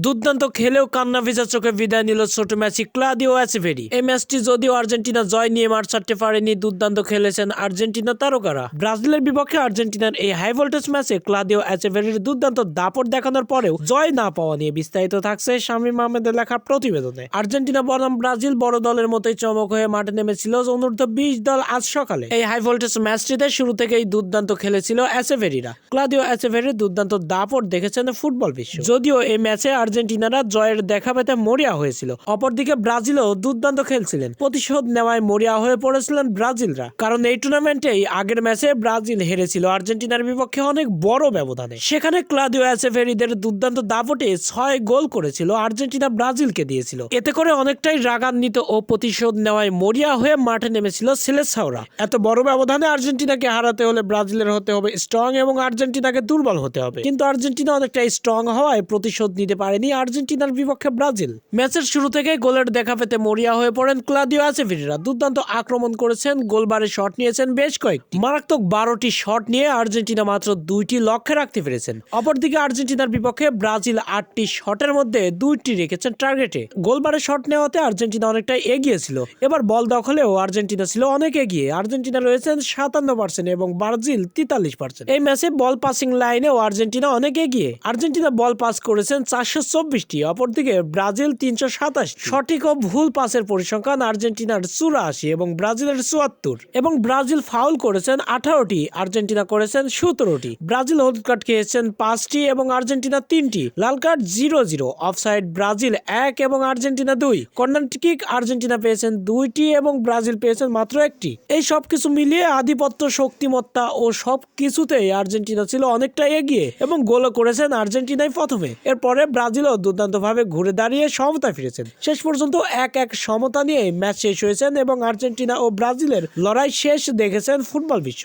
দুর্দান্ত খেলেও কান্না ভেজা চোখে বিদায় নিল ছোট ম্যাচে ক্লাদিও এচেভেরি। এই ম্যাচটি যদিও আর্জেন্টিনা জয় নিয়ে মাঠ ছাড়তে পারেনি, দুর্দান্ত খেলেছেন আর্জেন্টিনা তারকারা। ব্রাজিলের বিপক্ষে আর্জেন্টিনার এই হাই ভোল্টেজ ম্যাচে ক্লাদিও এচেভেরির দুর্দান্ত দাপট দেখানোর পরেও জয় না পাওয়া নিয়ে বিস্তারিত থাকছে শামীম আহমেদের লেখা প্রতিবেদনে। আর্জেন্টিনা বনাম ব্রাজিল বড় দলের মতোই চমক হয়ে মাঠে নেমেছিল অনূর্ধ্ব 20 দল আজ সকালে। এই হাই ভোল্টেজ ম্যাচটিতে শুরু থেকেই দুর্দান্ত খেলেছিল এচেভেরিরা। ক্লাদিও এচেভেরির দুর্দান্ত দাপট দেখেছেন ফুটবল বিশ্ব। যদিও এই ম্যাচে আর্জেন্টিনারা জয়ের দেখা পেতে মরিয়া হয়েছিল, অপরদিকে ব্রাজিলও দুর্দান্ত খেলছিলেন। প্রতিশোধ নেওয়ায় মরিয়া হয়ে পড়েছিলেন ব্রাজিলরা, কারণ এই টুর্নামেন্টেই আগের ম্যাচে ব্রাজিল হেরেছিল আর্জেন্টিনার বিপক্ষে অনেক বড় ব্যবধানে। সেখানে ক্লাদিও এচেভেরিদের দুর্দান্ত দাপটে 6 গোল করেছিল আর্জেন্টিনা ব্রাজিলকে দিয়েছিল। এতে করে অনেকটাই রাগান্বিত ও প্রতিশোধ নেওয়ায় মরিয়া হয়ে মাঠে নেমেছিল সেলেসাওরা। এত বড় ব্যবধানে আর্জেন্টিনাকে হারাতে হলে ব্রাজিলের হতে হবে স্ট্রং এবং আর্জেন্টিনাকে দুর্বল হতে হবে, কিন্তু আর্জেন্টিনা অনেকটা স্ট্রং হওয়ায় প্রতিশোধ নিতে পারেনি আর্জেন্টিনার বিপক্ষে ব্রাজিল। ম্যাচের শুরু থেকে গোলের দেখা পেতে মরিয়া হয়ে পড়েন ক্লাদিও এচেভেরিরা। দুর্দান্ত আক্রমণ করেছেন, গোলবারে শট নিয়েছেন বেশ কয়েকটি। মারাত্মক 12টি শট নিয়ে আর্জেন্টিনা মাত্র 2টি লক্ষ্যে রাখতে পেরেছেন। অপরদিকে আর্জেন্টিনার বিপক্ষে ব্রাজিল 8টি শটের মধ্যে 2টি রেখেছেন টার্গেটে। গোলবারে শট নেওয়াতে আর্জেন্টিনা অনেকটা এগিয়ে ছিল। এবার বল দখলেও আর্জেন্টিনা ছিল অনেক এগিয়ে। আর্জেন্টিনা রয়েছেন 57% এবং ব্রাজিল 43%। এই ম্যাচে বল পাসিং লাইনেও আর্জেন্টিনা অনেক এগিয়ে। আর্জেন্টিনা বল পাস করেছেন 424টি, অপরদিকে ব্রাজিল 327। সঠিক ও ভুল পাসের পরিসংখ্যান আর্জেন্টিনার 84 এবং ব্রাজিলের 74। এবং ব্রাজিল ফাউল করেছেন 18টি, আর্জেন্টিনা করেছেন 17টি। ব্রাজিল হলুদ কার্ড খেয়েছেন 5টি এবং আর্জেন্টিনা 3টি। লাল কার্ড 0-0। অফসাইড ব্রাজিল 1 এবং আর্জেন্টিনা 2। কর্নার কিক আর্জেন্টিনা পেয়েছেন 2টি এবং ব্রাজিল পেয়েছেন মাত্র 1টি। এই সবকিছু মিলিয়ে আধিপত্য, শক্তিমত্তা ও সবকিছুতেই আর্জেন্টিনা ছিল অনেকটা এগিয়ে এবং গোলও করেছেন আর্জেন্টিনাই প্রথমে। এরপরে ব্রাজিলও দুর্দান্তভাবে ঘুরে দাঁড়িয়ে সমতায় ফিরেছেন। শেষ পর্যন্ত 1-1 সমতা নিয়ে ম্যাচ শেষ হয়েছেন এবং আর্জেন্টিনা ও ব্রাজিলের লড়াই শেষ দেখেছেন ফুটবল বিশ্ব।